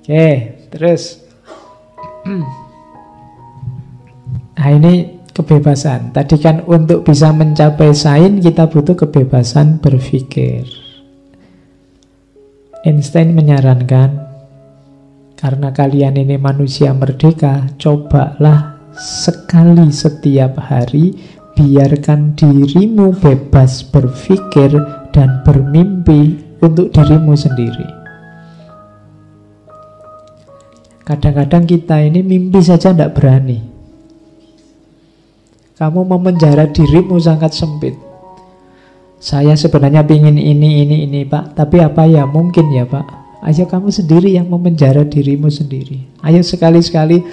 Oke, terus. Nah ini kebebasan. Tadi kan untuk bisa mencapai sains kita butuh kebebasan berpikir. Einstein menyarankan, karena kalian ini manusia merdeka, cobalah sekali setiap hari biarkan dirimu bebas berpikir dan bermimpi untuk dirimu sendiri. Kadang-kadang kita ini mimpi saja tidak berani. Kamu memenjara dirimu sangat sempit. Saya sebenarnya ingin ini Pak, tapi apa ya mungkin ya Pak. Ayo kamu sendiri yang memenjara dirimu sendiri. Ayo sekali-sekali,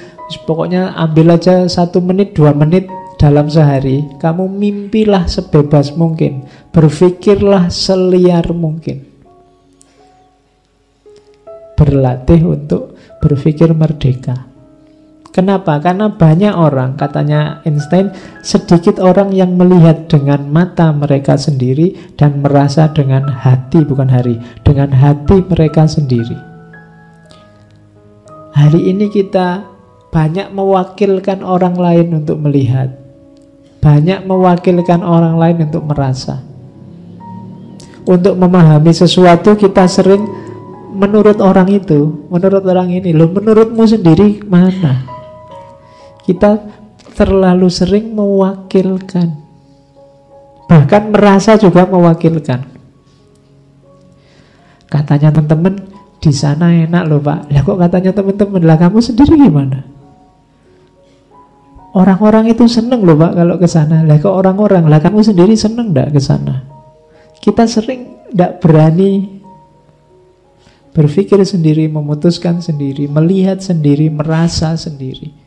pokoknya ambil aja 1 menit, 2 menit dalam sehari. Kamu mimpilah sebebas mungkin, berpikirlah seliar mungkin. Berlatih untuk berpikir merdeka. Kenapa? Karena banyak orang, katanya Einstein, sedikit orang yang melihat dengan mata mereka sendiri dan merasa dengan hati, bukan hari, dengan hati mereka sendiri. Hari ini kita banyak mewakilkan orang lain untuk melihat, banyak mewakilkan orang lain untuk merasa. Untuk memahami sesuatu kita sering menurut orang itu, menurut orang ini. Loh, menurutmu sendiri mana? Kita terlalu sering mewakilkan, bahkan merasa juga mewakilkan. Katanya teman-teman di sana enak loh Pak. Lah kok katanya teman-teman, lah kamu sendiri gimana? Orang-orang itu seneng loh Pak kalau ke sana. Lah kok orang-orang, lah kamu sendiri seneng enggak ke sana? Kita sering enggak berani berpikir sendiri, memutuskan sendiri, melihat sendiri, merasa sendiri.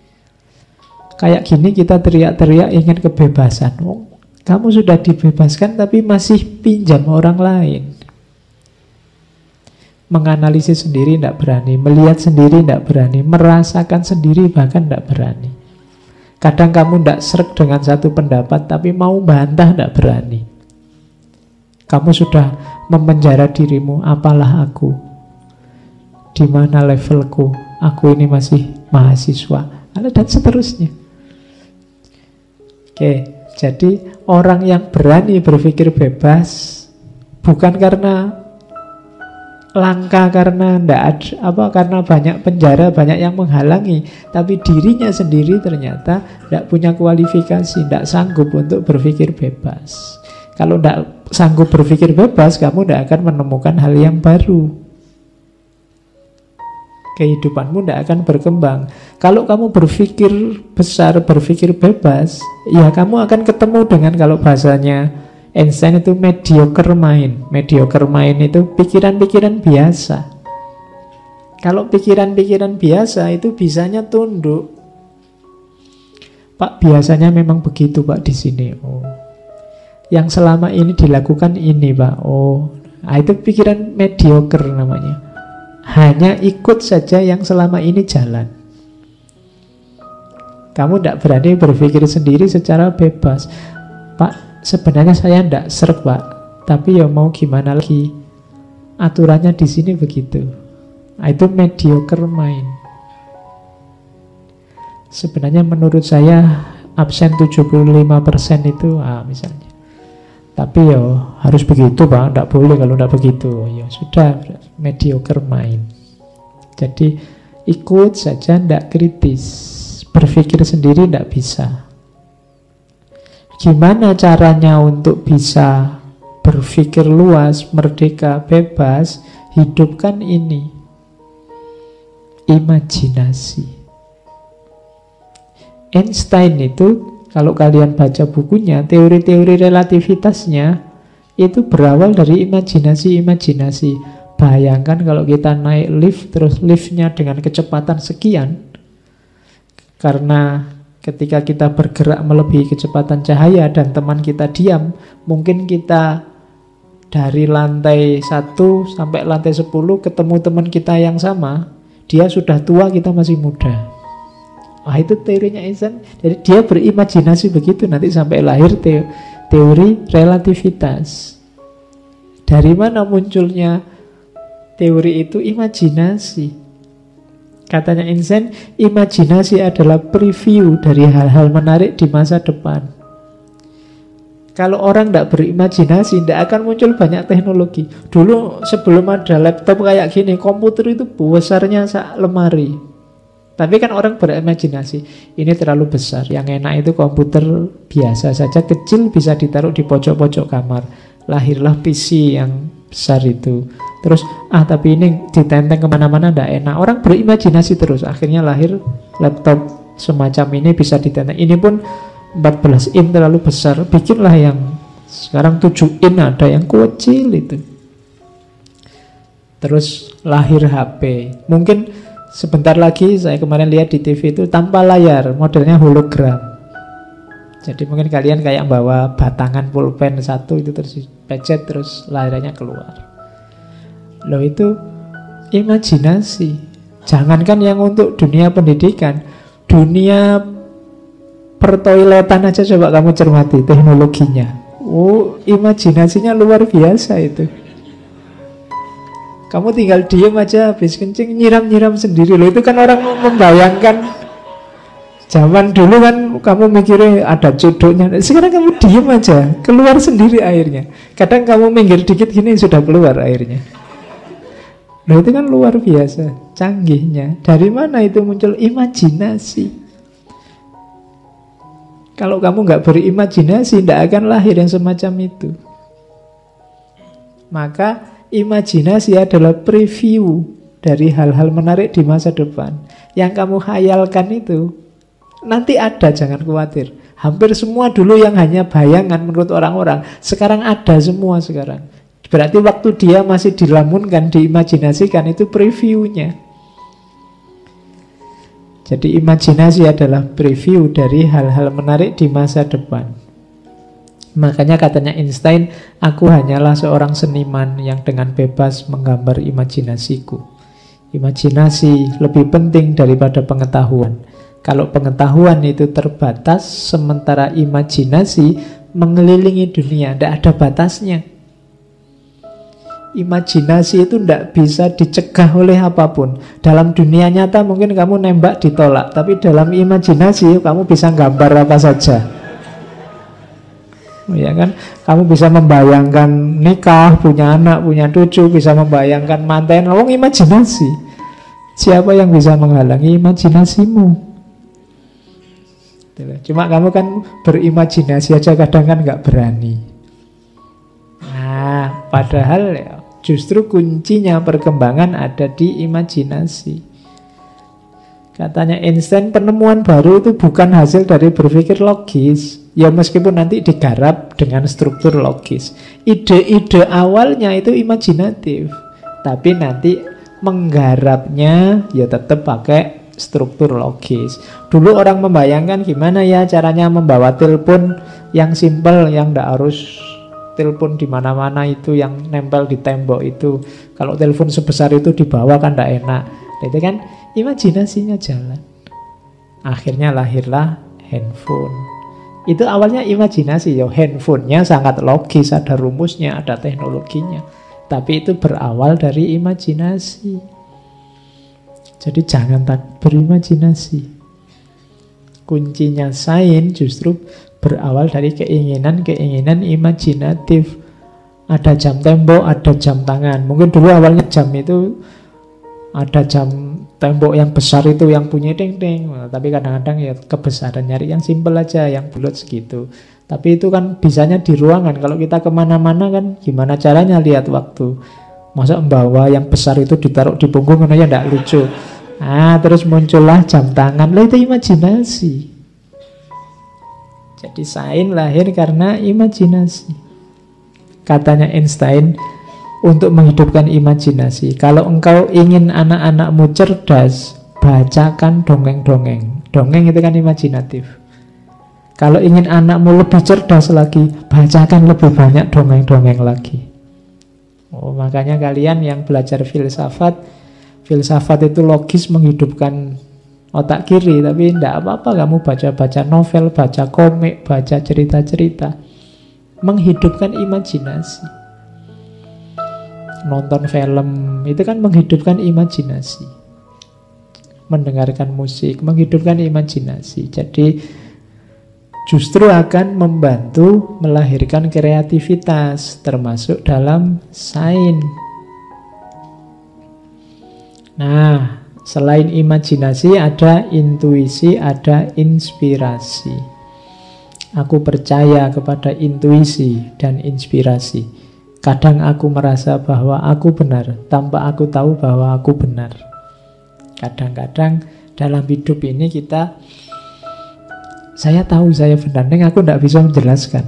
Kayak gini kita teriak-teriak ingin kebebasan. Oh, kamu sudah dibebaskan tapi masih pinjam orang lain. Menganalisis sendiri tidak berani, melihat sendiri tidak berani, merasakan sendiri bahkan tidak berani. Kadang kamu tidak sreg dengan satu pendapat tapi mau bantah tidak berani. Kamu sudah memenjara dirimu, apalah aku, di mana levelku, aku ini masih mahasiswa, dan seterusnya. Oke, jadi orang yang berani berpikir bebas bukan karena langka, karena karena banyak penjara, banyak yang menghalangi, tapi dirinya sendiri ternyata tidak punya kualifikasi, tidak sanggup untuk berpikir bebas. Kalau tidak sanggup berpikir bebas, kamu tidak akan menemukan hal yang baru. Kehidupanmu tidak akan berkembang. Kalau kamu berpikir besar, berpikir bebas, ya kamu akan ketemu dengan, kalau bahasanya Einstein itu, mediocre mind. Mediocre mind itu pikiran-pikiran biasa. Kalau pikiran-pikiran biasa itu bisanya tunduk. Pak, biasanya memang begitu Pak di sini. Oh, yang selama ini dilakukan ini Pak. Oh, itu pikiran mediocre namanya. Hanya ikut saja yang selama ini jalan. Kamu tidak berani berpikir sendiri secara bebas. Pak, sebenarnya saya tidak sreg Pak, tapi ya mau gimana lagi, aturannya di sini begitu. Itu mediocre mind. Sebenarnya menurut saya absen 75% itu misalnya. Tapi ya harus begitu Pak, tidak boleh kalau tidak begitu. Ya sudah, mediocre mind. Jadi ikut saja, tidak kritis. Berpikir sendiri tidak bisa. Gimana caranya untuk bisa berpikir luas, merdeka, bebas? Hidupkan ini, imajinasi. Einstein itu, kalau kalian baca bukunya, teori-teori relativitasnya itu berawal dari imajinasi-imajinasi. Bayangkan kalau kita naik lift, terus liftnya dengan kecepatan sekian, karena ketika kita bergerak melebihi kecepatan cahaya dan teman kita diam, mungkin kita dari lantai 1 sampai lantai 10 ketemu teman kita yang sama, dia sudah tua, kita masih muda. Itu teorinya Einstein. Jadi dia berimajinasi begitu, nanti sampai lahir teori relativitas. Dari mana munculnya teori itu? Imajinasi. Katanya Einstein, imajinasi adalah preview dari hal-hal menarik di masa depan. Kalau orang tidak berimajinasi, tidak akan muncul banyak teknologi. Dulu sebelum ada laptop kayak gini, komputer itu besarnya sak lemari. Tapi kan orang berimajinasi, ini terlalu besar. Yang enak itu komputer biasa saja, kecil, bisa ditaruh di pojok-pojok kamar. Lahirlah PC yang besar itu. Terus, tapi ini ditenteng kemana-mana tidak enak. Orang berimajinasi terus, akhirnya lahir laptop semacam ini bisa ditenteng. Ini pun 14 in terlalu besar, bikinlah yang sekarang 7 in, ada yang kecil itu. Terus lahir HP. Mungkin sebentar lagi, saya kemarin lihat di TV itu tanpa layar, modelnya hologram. Jadi mungkin kalian kayak bawa batangan pulpen satu itu terus pecet terus layarnya keluar. Loh, itu imajinasi. Jangankan yang untuk dunia pendidikan, dunia pertoiletan aja coba kamu cermati teknologinya. Imajinasinya luar biasa itu. Kamu tinggal diem aja, habis kencing nyiram-nyiram sendiri. Loh, itu kan orang membayangkan. Zaman dulu kan kamu mikirnya ada codoknya. Sekarang kamu diem aja, keluar sendiri airnya. Kadang kamu minggir dikit gini sudah keluar airnya. Loh, itu kan luar biasa canggihnya. Dari mana itu muncul? Imajinasi. Kalau kamu nggak berimajinasi, tidak akan lahir yang semacam itu. Maka imajinasi adalah preview dari hal-hal menarik di masa depan. Yang kamu khayalkan itu nanti ada, jangan khawatir. Hampir semua dulu yang hanya bayangan menurut orang-orang, sekarang ada semua sekarang. Berarti waktu dia masih dilamunkan, diimajinasikan, itu previewnya. Jadi imajinasi adalah preview dari hal-hal menarik di masa depan. Makanya katanya Einstein, aku hanyalah seorang seniman yang dengan bebas menggambar imajinasiku. Imajinasi lebih penting daripada pengetahuan. Kalau pengetahuan itu terbatas, sementara imajinasi mengelilingi dunia, tidak ada batasnya. Imajinasi itu tidak bisa dicegah oleh apapun. Dalam dunia nyata mungkin kamu nembak ditolak, tapi dalam imajinasi kamu bisa gambar apa saja. Ya kan? Kamu bisa membayangkan nikah, punya anak, punya cucu, bisa membayangkan manten. Wong imajinasi. Siapa yang bisa menghalangi imajinasimu? Cuma kamu kan berimajinasi aja kadang kan nggak berani. Nah, padahal ya, justru kuncinya perkembangan ada di imajinasi. Katanya Einstein, penemuan baru itu bukan hasil dari berpikir logis. Ya meskipun nanti digarap dengan struktur logis. Ide-ide awalnya itu imajinatif, tapi nanti menggarapnya ya tetap pakai struktur logis. Dulu orang membayangkan gimana ya caranya membawa telepon yang simpel, yang tidak harus telepon di mana-mana itu, yang nempel di tembok itu. Kalau telepon sebesar itu dibawa kan tidak enak. Itu kan imajinasinya jalan. Akhirnya lahirlah handphone. Itu awalnya imajinasi ya, handphonenya sangat logis, ada rumusnya, ada teknologinya. Tapi itu berawal dari imajinasi. Jadi jangan berimajinasi. Kuncinya sains justru berawal dari keinginan-keinginan imajinatif. Ada jam tembok, ada jam tangan. Mungkin dulu awalnya jam itu ada jam tembok yang besar itu yang punya ding-ding. Tapi kadang-kadang ya kebesaran, nyari yang simpel aja, yang bulat segitu. Tapi itu kan bisanya di ruangan. Kalau kita kemana-mana kan gimana caranya lihat waktu? Masa membawa yang besar itu ditaruh di punggung kan aja tidak lucu. Terus muncullah jam tangan. Lah itu imajinasi. Jadi sains lahir karena imajinasi. Katanya Einstein, untuk menghidupkan imajinasi, kalau engkau ingin anak-anakmu cerdas, bacakan dongeng-dongeng. Dongeng itu kan imajinatif. Kalau ingin anakmu lebih cerdas lagi, bacakan lebih banyak dongeng-dongeng lagi. Makanya kalian yang belajar filsafat itu logis menghidupkan otak kiri, tapi tidak apa-apa kamu baca-baca novel, baca komik, baca cerita-cerita. Menghidupkan imajinasi. Nonton film itu kan menghidupkan imajinasi. mendengarkan musik, menghidupkan imajinasi. Jadi justru akan membantu melahirkan kreativitas, termasuk dalam sains. Nah, selain imajinasi ada intuisi, ada inspirasi. Aku percaya kepada intuisi dan inspirasi. Kadang aku merasa bahwa aku benar, tanpa aku tahu bahwa aku benar. Kadang-kadang dalam hidup ini saya tahu saya benar, tapi aku tidak bisa menjelaskan.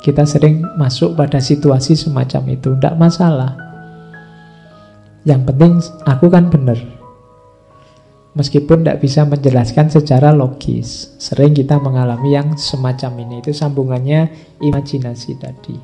Kita sering masuk pada situasi semacam itu, tidak masalah. Yang penting aku kan benar. Meskipun tidak bisa menjelaskan secara logis. Sering kita mengalami yang semacam ini. Itu sambungannya imajinasi tadi.